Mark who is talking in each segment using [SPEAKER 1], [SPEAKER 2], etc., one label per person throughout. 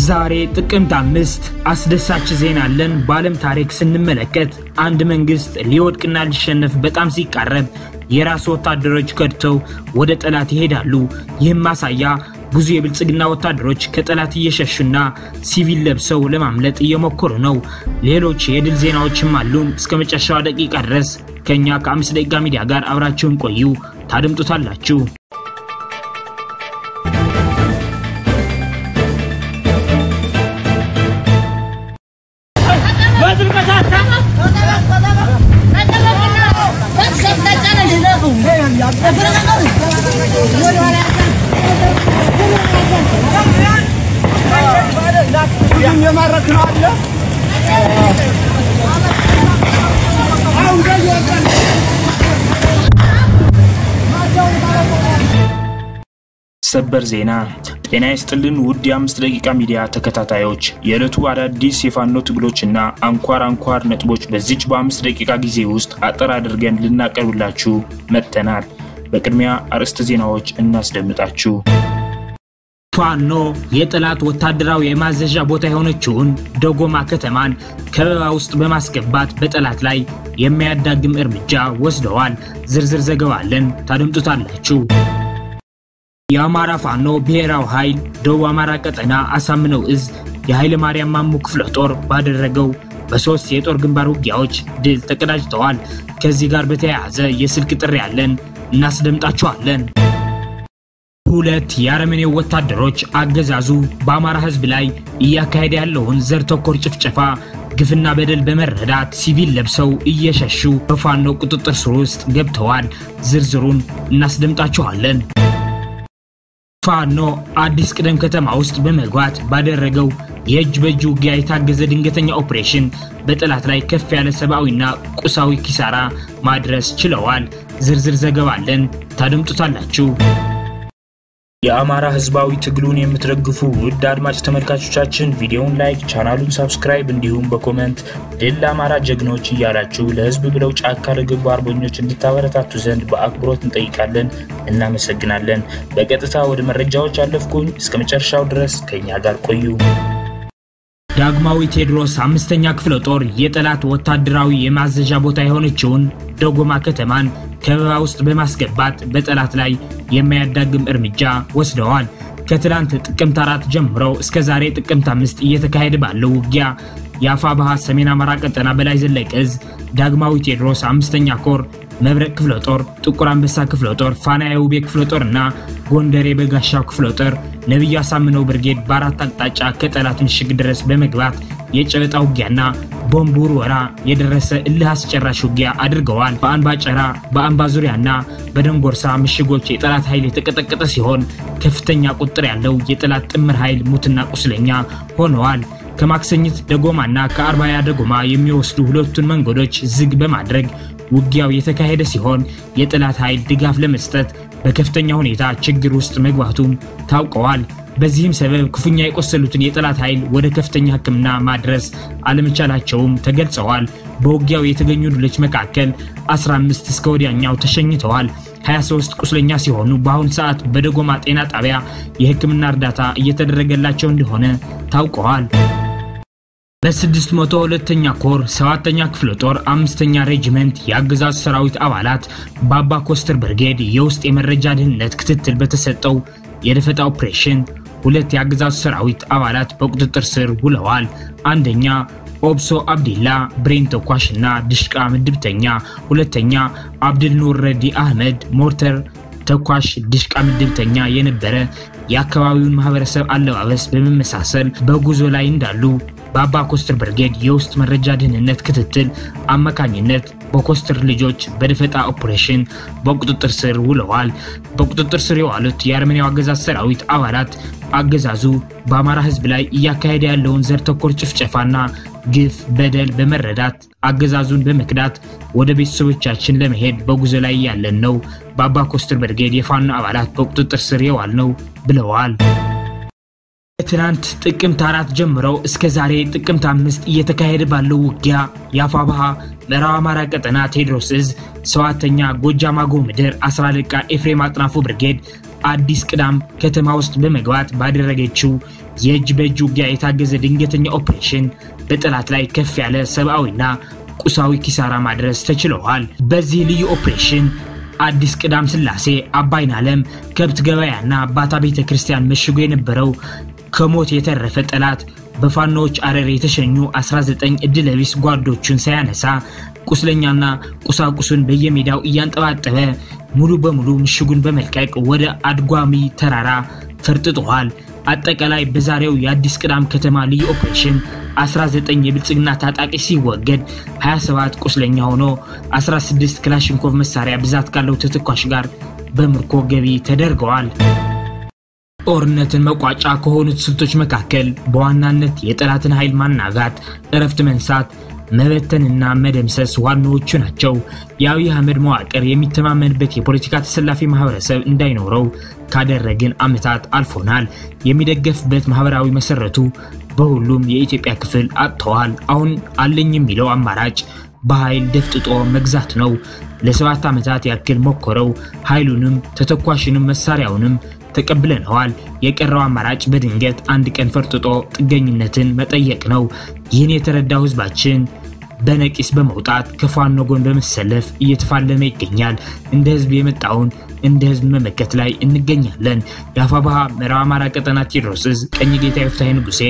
[SPEAKER 1] ዛሬ ጥቅምት 5 አስደሳች ዜና አለን። በዓለም ታሪክ ስንመለከት አንድ መንግስት ሊወድቅና ሊሸነፍ በጣም ሲቃረብ የራስ ወታደሮች ከድተው ወደ ጠላት ይሄዳሉ። ይህም ማሳያ ብዙ የብልጽግና ወታደሮች ከጠላት እየሸሹና ሲቪል ለብሰው ለማምለጥ እየሞከሩ ነው። ሌሎች የድል ዜናዎችም አሉን። እስከ መጨረሻው ደቂቃ ድረስ ከኛ ከ5 ደቂቃ ሚዲያ ጋር አብራችሁን ቆዩ፣ ታደምጡታላችሁ።
[SPEAKER 2] ሰበር ዜና ጤና ይስጥልን ውድ የ5 ደቂቃ ሚዲያ ተከታታዮች፣ የዕለቱ አዳዲስ የፋኖ ትግሎችና አንኳር ነጥቦች በዚች በ5 ደቂቃ ጊዜ ውስጥ አጠር አድርገን ልናቀርብላችሁ መጥተናል። በቅድሚያ አርዕስተ ዜናዎች እናስደምጣችሁ።
[SPEAKER 1] ፋኖ የጠላት ወታደራዊ የማዘዣ ቦታ የሆነችውን ደጎማ ከተማን ከበባ ውስጥ በማስገባት በጠላት ላይ የሚያዳግም እርምጃ ወስደዋል። ዝርዝር ዘገባ አለን፣ ታደምጡታላችሁ። የአማራ ፋኖ ብሔራዊ ኃይል ደቡብ አማራ ቀጠና አሳምነው እዝ የኃይለ ማርያም ማሙ ክፍለ ጦር ባደረገው በ3 የጦር ግንባር ውጊያዎች ድል ተቀዳጅተዋል። ከዚህ ጋር በተያያዘ የስልክ ጥሪ ያለን እናስደምጣችኋለን። 2 የአረመኔው ወታደሮች አገዛዙ በአማራ ህዝብ ላይ እያካሄደ ያለውን ዘር ተኮር ጭፍጨፋ ግፍና በደል በመረዳት ሲቪል ለብሰው እየሸሹ በፋኖ ቁጥጥር ስር ውስጥ ገብተዋል። ዝርዝሩን እናስደምጣችኋለን። ፋኖ አዲስ ቅደም ከተማ ውስጥ በመግባት ባደረገው የእጅ በእጅ ውጊያ የታገዘ ድንገተኛ ኦፕሬሽን በጠላት ላይ ከፍ ያለ ሰብአዊና ቁሳዊ ኪሳራ ማድረስ ችለዋል። ዝርዝር ዘገባ አለን፣ ታደምጡታላችሁ።
[SPEAKER 2] የአማራ ህዝባዊ ትግሉን የምትደግፉ ውድ አድማጭ ተመልካቾቻችን ቪዲዮውን ላይክ፣ ቻናሉን ሰብስክራይብ እንዲሁም በኮሜንት ድል ለአማራ ጀግኖች እያላችሁ ለህዝብ ብለው ጫካ ለገቡ አርበኞች እንድታበረታቱ ዘንድ በአክብሮት እንጠይቃለን። እናመሰግናለን። በቀጥታ ወደ መረጃዎች አለፍኩኝ። እስከ መጨረሻው ድረስ ከኛ ጋር ቆዩ። ዳግማዊ ቴዎድሮስ 5ኛ ክፍለ ጦር የጠላት ወታደራዊ የማዘዣ ቦታ የሆነችውን ደጎማ ከተማን ከበባ ውስጥ በማስገባት በጠላት ላይ የሚያዳግም እርምጃ ወስደዋል። ከትላንት ጥቅምት 4 ጀምሮ እስከ ዛሬ ጥቅምት 5 እየተካሄደ ባለው ውጊያ የአፋብኃ ሰሜን አማራ ቀጠና በላይ ዘለቀ እዝ ዳግማዊ ቴዎድሮስ 5ኛ ኮር መብረቅ ክፍለ ጦር፣ ጥቁር አንበሳ ክፍለ ጦር፣ ፋና የውቤ ክፍለ ጦርና ጎንደሬ በጋሻው ክፍለ ጦር ነብዩ አሳምነው ብርጌድ በአራት አቅጣጫ ከጠላት ምሽግ ድረስ በመግባት የጨበጣ ውጊያና ቦምብ ውርወራ የደረሰ እልህ አስጨራሽ ውጊያ አድርገዋል። በአንባ ጨራ፣ በአንባ ዙሪያና በደንጎርሳ ምሽጎች የጠላት ኃይል የተቀጠቀጠ ሲሆን ከፍተኛ ቁጥር ያለው የጠላት ጥምር ኃይል ሙትና ቁስለኛ ሆነዋል። ከማክሰኝት ደጎማና ከአርባያ ደጎማ የሚወስዱ ሁለቱን መንገዶች ዝግ በማድረግ ውጊያው የተካሄደ ሲሆን የጠላት ኃይል ድጋፍ ለመስጠት በከፍተኛ ሁኔታ ችግር ውስጥ መግባቱም ታውቀዋል። በዚህም ሰበብ ክፉኛ የቆሰሉትን የጠላት ኃይል ወደ ከፍተኛ ሕክምና ማድረስ አለመቻላቸውም ተገልጸዋል። በውጊያው የተገኙ ድሎች መካከል 15 እስከ ወዲያኛው ተሸኝተዋል። 23 ቁስለኛ ሲሆኑ በአሁን ሰዓት በደጎማ ጤና ጣቢያ የሕክምና እርዳታ እየተደረገላቸው እንደሆነ ታውቀዋል። በ602ኛ ኮር 7ኛ ክፍለ ጦር 5ኛ ሬጂመንት የአገዛዝ ሰራዊት አባላት በአባ ኮስተር ብርጌድ የውስጥ የመረጃ ደህንነት ክትትል በተሰጠው የደፈጣ ኦፕሬሽን 2 የአገዛዝ ሰራዊት አባላት በቁጥጥር ስር ውለዋል። አንደኛ ኦብሶ አብዲላ ብሬን ተኳሽና ድሽቃ ምድብተኛ፣ ሁለተኛ አብዱል ኑር ረዲ አህመድ ሞርተር ተኳሽ ድሽቃ ምድብተኛ የነበረ የአካባቢውን ማህበረሰብ አለባበስ በመመሳሰል በጉዞ ላይ እንዳሉ በአባ ኮስተር ብርጌድ የውስጥ መረጃ ደህንነት ክትትል አማካኝነት በኮስተር ልጆች በደፈጣ ኦፕሬሽን በቁጥጥር ስር ውለዋል። በቁጥጥር ስር የዋሉት የአርሜኒያው አገዛዝ ሰራዊት አባላት አገዛዙ በአማራ ህዝብ ላይ እያካሄደ ያለውን ዘር ተኮር ጭፍጨፋና ግፍ በደል በመረዳት አገዛዙን በመክዳት ወደ ቤተሰቦቻችን ለመሄድ በጉዞ ላይ ያለን ነው። በአባ ኮስተር ብርጌድ የፋኖ አባላት በቁጥጥር ስር የዋልነው ብለዋል። ትናንት ጥቅምት 4 ጀምሮ እስከ ዛሬ ጥቅምት 5 እየተካሄደ ባለው ውጊያ የአፋብኃ ምዕራብ አማራ ቀጠና ቴዎድሮስ እዝ 7ኛ ጎጃም አገው ምድር 10 አለቃ ኤፍሬም አጥናፉ ብርጌድ
[SPEAKER 1] አዲስ ቅዳም ከተማ ውስጥ በመግባት ባደረገችው የእጅ በእጅ ውጊያ የታገዘ ድንገተኛ ኦፕሬሽን በጠላት ላይ ከፍ ያለ ሰብአዊና ቁሳዊ ኪሳራ ማድረስ ተችሏል። በዚህ ልዩ ኦፕሬሽን አዲስ ቅዳም ስላሴ አባይናለም ከብት ገበያና ባታ ቤተክርስቲያን መሽጎ የነበረው ከሞት የተረፈ ጠላት በፋኖች አረር የተሸኙ 19 እድለቢስ ጓዶቹን ሳያነሳ ቁስለኛና ቁሳቁሱን በየሜዳው እያንጠባጠበ ሙሉ በሙሉ ምሽጉን በመልቀቅ ወደ አድጓሚ ተራራ ፈርጥጧል። አጠቃላይ በዛሬው የአዲስ ቅዳም ከተማ ልዩ ኦፕሬሽን 19 የብልጽግና ታጣቂ ሲወገድ 27 ቁስለኛ ሆኖ 16 ክላሽንኮቭ መሳሪያ ብዛት ካለው ተተኳሽ ጋር በምርኮ ገቢ ተደርገዋል። ጦርነትን መቋጫ ከሆኑት ስልቶች መካከል በዋናነት የጠላትን ኃይል ማናጋት፣ እረፍት መንሳት፣ መበተንና መደምሰስ ዋናዎቹ ናቸው። የአብይ አህመድ መዋቅር የሚተማመንበት የፖለቲካ ተሰላፊ ማህበረሰብ እንዳይኖረው ካደረግን አመታት አልፎናል። የሚደገፍበት ማህበራዊ መሰረቱ በሁሉም የኢትዮጵያ ክፍል አጥተዋል። አሁን አለኝ የሚለው አማራጭ በኃይል ደፍጥጦ መግዛት ነው። ለሰባት አመታት ያክል ሞከረው። ኃይሉንም ተተኳሽንም መሳሪያውንም ተቀብለናል። የቀረው አማራጭ በድንገት አንድ ቀን ፈርጥጦ ጥገኝነትን መጠየቅ ነው። ይህን የተረዳው ህዝባችን በነቂስ በመውጣት ከፋኖ ጎን በመሰለፍ እየተፋለመ ይገኛል። እንደ ህዝብ የመጣውን እንደ ህዝብ መመከት ላይ እንገኛለን። የአፋባሃ ምዕራብ አማራ ቀጠና ቴዎድሮስ ቀኝ ጌታ ይፍታህ ንጉሴ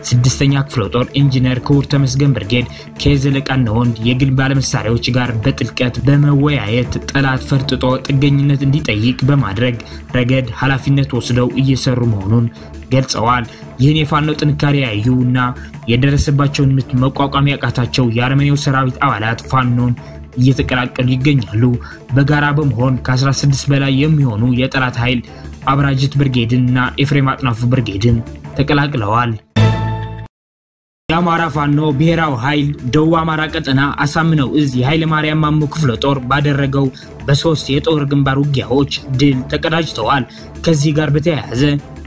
[SPEAKER 1] 6ኛ ክፍለ ጦር ኢንጂነር ክቡር ተመስገን ብርጌድ ከዘለቃና ወንድ የግል ባለመሳሪያዎች ጋር በጥልቀት በመወያየት ጠላት ፈርጥጦ ጥገኝነት እንዲጠይቅ በማድረግ ረገድ ኃላፊነት ወስደው እየሰሩ መሆኑን ገልጸዋል። ይህን የፋኖ ጥንካሬ ያዩና የደረሰባቸውን ምት መቋቋም ያቃታቸው የአርመኒያው ሰራዊት አባላት ፋኖን እየተቀላቀሉ ይገኛሉ። በጋራ በመሆን ከ16 በላይ የሚሆኑ የጠላት ኃይል አብራጅት ብርጌድንና ኤፍሬም አጥናፉ ብርጌድን ተቀላቅለዋል። የአማራ ፋኖ ብሔራዊ ኃይል ደቡብ አማራ ቀጠና አሳምነው እዝ የኃይለ ማርያም ማሞ ክፍለ ጦር ባደረገው በ3 የጦር ግንባር ውጊያዎች ድል ተቀዳጅተዋል። ከዚህ ጋር በተያያዘ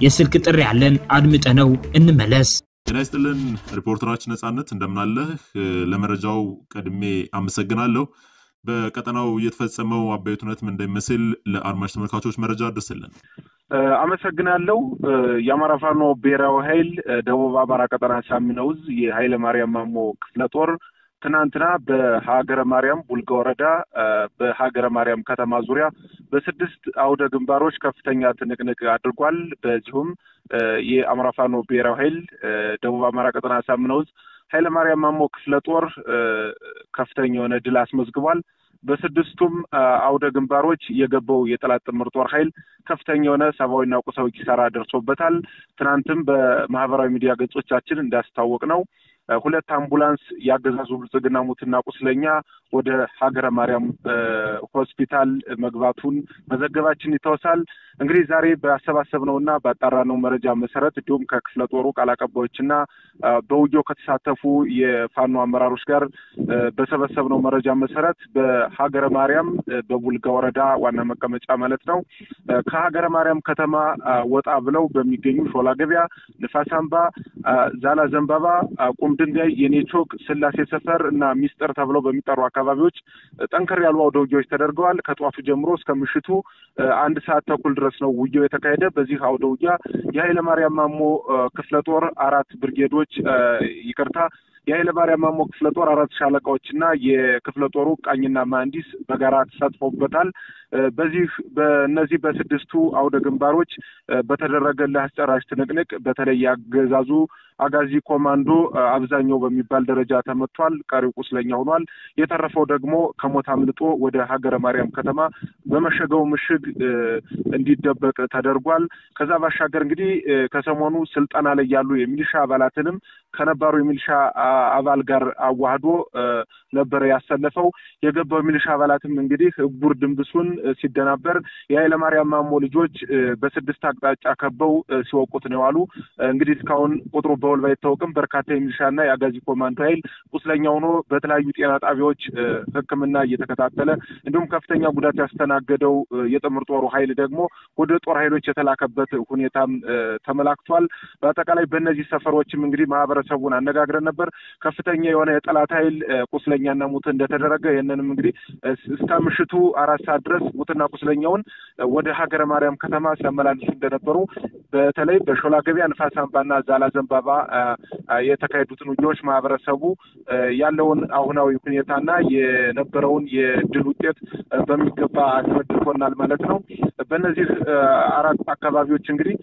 [SPEAKER 1] የስልክ ጥሪ ያለን አድምጠነው እንመለስ።
[SPEAKER 3] እናይስጥልን ሪፖርተራችን ነጻነት እንደምናለህ ለመረጃው ቀድሜ አመሰግናለሁ። በቀጠናው እየተፈጸመው አበይቱነት ምን እንደሚመስል ለአድማጭ ተመልካቾች መረጃ አድርስልን።
[SPEAKER 4] አመሰግናለሁ። የአማራ ፋኖ ብሔራዊ ኃይል ደቡብ አማራ ቀጠና አሳምነው እዝ የኃይለ ማርያም ማሞ ክፍለ ጦር ትናንትና በሀገረ ማርያም ቡልጋ ወረዳ በሀገረ ማርያም ከተማ ዙሪያ በ6 አውደ ግንባሮች ከፍተኛ ትንቅንቅ አድርጓል። በዚሁም የአማራ ፋኖ ብሔራዊ ኃይል ደቡብ አማራ ቀጠና አሳምነው እዝ ኃይለ ማርያም ማሞ ክፍለ ጦር ከፍተኛ የሆነ ድል አስመዝግቧል። በ6ቱም አውደ ግንባሮች የገባው የጠላት ጥምር ጦር ኃይል ከፍተኛ የሆነ ሰብአዊና ቁሳዊ ኪሳራ ደርሶበታል። ትናንትም በማህበራዊ ሚዲያ ገጾቻችን እንዳስታወቅ ነው 2 አምቡላንስ ያገዛዙ ብልጽግና ሙትና ቁስለኛ ወደ ሀገረ ማርያም ሆስፒታል መግባቱን መዘገባችን ይተወሳል። እንግዲህ ዛሬ በአሰባሰብነውና ባጣራነው መረጃ መሰረት እንዲሁም ከክፍለ ጦሩ ቃል አቀባዮችና በውጊያው ከተሳተፉ የፋኖ አመራሮች ጋር በሰበሰብነው መረጃ መሰረት በሀገረ ማርያም በቡልጋ ወረዳ ዋና መቀመጫ ማለት ነው ከሀገረ ማርያም ከተማ ወጣ ብለው በሚገኙ ሾላ ገበያ፣ ንፋስ አምባ፣ ዛላ ዘንባባ፣ ቁም ድንጋይ፣ የኔቾክ፣ ስላሴ ሰፈር እና ሚስጥር ተብለው በሚጠሩ አካባቢዎች ጠንከር ያሉ አውደ ውጊያዎች ተደርገዋል። ከጧቱ ጀምሮ እስከ ምሽቱ 1 ሰዓት ተኩል ድረስ ነው ውጊያው የተካሄደ። በዚህ አውደ ውጊያ የኃይለ ማርያም ማሞ ክፍለ ጦር 4 ብርጌዶች የኃይለ ማርያም ማሞ ክፍለ ጦር 4 ሻለቃዎችና የክፍለ ጦሩ ቃኝና መሐንዲስ በጋራ ተሳትፈውበታል። በእነዚህ በ6ቱ አውደ ግንባሮች በተደረገለት አስጨራሽ ትንቅንቅ በተለይ ያገዛዙ አጋዚ ኮማንዶ አብዛኛው በሚባል ደረጃ ተመቷል። ቀሪው ቁስለኛ ሆኗል። የተረፈው ደግሞ ከሞት አምልጦ ወደ ሀገረ ማርያም ከተማ በመሸገው ምሽግ እንዲደበቅ ተደርጓል። ከዛ ባሻገር እንግዲህ ከሰሞኑ ስልጣና ላይ ያሉ የሚሊሻ አባላትንም ከነባሩ የሚሊሻ አባል ጋር አዋህዶ ነበር ያሰለፈው። የገባው ሚሊሻ አባላትም እንግዲህ ጉር ድንብሱን ሲደናበር የኃይለ ማርያም ማሞ ልጆች በ6 አቅጣጫ ከበው ሲወቁት ነው ያሉ። እንግዲህ እስካሁን ቁጥሩ በውል ባይታወቅም በርካታ የሚሊሻና የአጋዚ ኮማንዶ ኃይል ቁስለኛ ሆኖ በተለያዩ ጤና ጣቢያዎች ሕክምና እየተከታተለ እንዲሁም ከፍተኛ ጉዳት ያስተናገደው የጥምር ጦሩ ኃይል ደግሞ ወደ ጦር ኃይሎች የተላከበት ሁኔታም ተመላክቷል። በአጠቃላይ በእነዚህ ሰፈሮችም እንግዲህ ማህበረሰቡን አነጋግረን ነበር። ከፍተኛ የሆነ የጠላት ኃይል ቁስለኛና ሙት እንደተደረገ ይሄንንም እንግዲህ እስከ ምሽቱ 4 ሰዓት ድረስ ሙትና ቁስለኛውን ወደ ሀገረ ማርያም ከተማ ሲያመላልሱ እንደነበሩ በተለይ በሾላ ገበያ ንፋስ አምባና ዛላ ዘንባባ የተካሄዱትን ውጊያዎች ማህበረሰቡ ያለውን አሁናዊ ሁኔታና የነበረውን የድል ውጤት በሚገባ አስረድቶናል ማለት ነው። በእነዚህ 4 አካባቢዎች እንግዲህ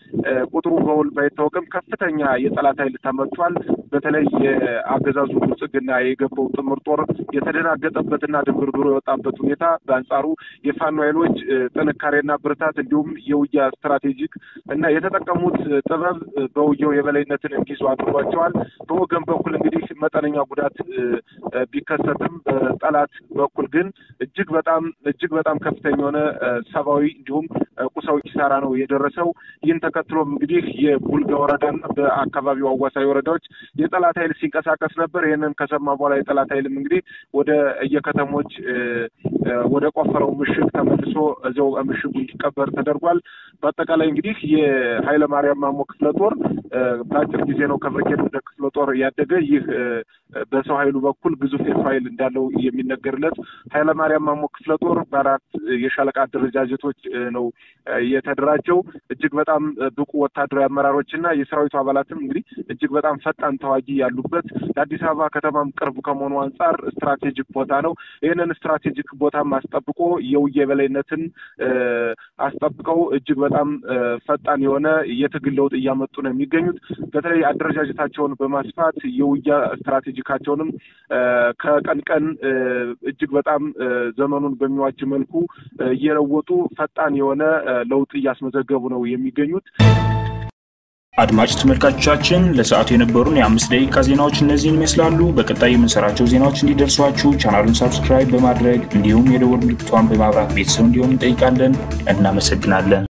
[SPEAKER 4] ቁጥሩ በውል ባይታወቅም ከፍተኛ የጠላት ኃይል ተመቷል። በተለይ የአገዛዙ ብልጽግና የገባው ጥምር ጦር የተደናገጠበትና ድንብርብሮ የወጣበት ሁኔታ በአንጻሩ የፋኖ ኃይሎች ጥንካሬና ብርታት እንዲሁም የውጊያ ስትራቴጂክ እና የተጠቀሙት ጥበብ በውጊያው የበላይነትን እንዲይዙ አድርጓቸዋል። በወገን በኩል እንግዲህ መጠነኛ ጉዳት ቢከሰትም በጠላት በኩል ግን እጅግ በጣም ከፍተኛ የሆነ ሰብአዊ እንዲሁም ቁሳዊ ኪሳራ ነው የደረሰው። ይህን ተከትሎም እንግዲህ የቡልጋ ወረዳና በአካባቢው አዋሳኝ ወረዳዎች የጠላት ኃይል ሲንቀሳቀስ ነበር። ይህንን ከሰማ በኋላ የጠላት ኃይልም እንግዲህ ወደ የከተሞች ወደ ቆፈረው ምሽግ ተመልሶ እዛው ምሽጉ እንዲቀበር ተደርጓል። በአጠቃላይ እንግዲህ የኃይለ ማርያም ማሞ ክፍለ ጦር በአጭር ጊዜ ነው ከብርጌድ ወደ ክፍለ ጦር ያደገ። ይህ በሰው ኃይሉ በኩል ግዙፍ ኃይል እንዳለው የሚነገርለት ኃይለ ማርያም ማሞ ክፍለ ጦር በ4 የሻለቃ አደረጃጀቶች ነው የተደራጀው። እጅግ በጣም ብቁ ወታደራዊ አመራሮችና የሰራዊቱ አባላትም እንግዲህ እጅግ በጣም ፈጣን ተዋጊ ያሉበት ለአዲስ አበባ ከተማም ቅርብ ከመሆኑ አንፃር ስትራቴጂክ ቦታ ነው። ይህንን ስትራቴጂክ ቦታም አስጠብቆ የውጊያ የበላይነትን አስጠብቀው እጅግ በጣም ፈጣን የሆነ የትግል ለውጥ እያመጡ ነው የሚገኙት። በተለይ አደረጃጀታቸውን በማስፋት የውጊያ ስትራቴጂካቸውንም ከቀን ቀን እጅግ በጣም ዘመኑን በሚዋጅ መልኩ እየለወጡ ፈጣን የሆነ ለውጥ እያስመዘገቡ ነው የሚገኙት።
[SPEAKER 2] አድማጭ ተመልካቾቻችን ለሰዓቱ የነበሩን የ5 ደቂቃ ዜናዎች እነዚህን ይመስላሉ። በቀጣይ የምንሰራቸው ዜናዎች እንዲደርሷችሁ ቻናሉን ሰብስክራይብ በማድረግ እንዲሁም የደወል ምልክቷን በማብራት ቤተሰብ እንዲሆኑ እንጠይቃለን። እናመሰግናለን።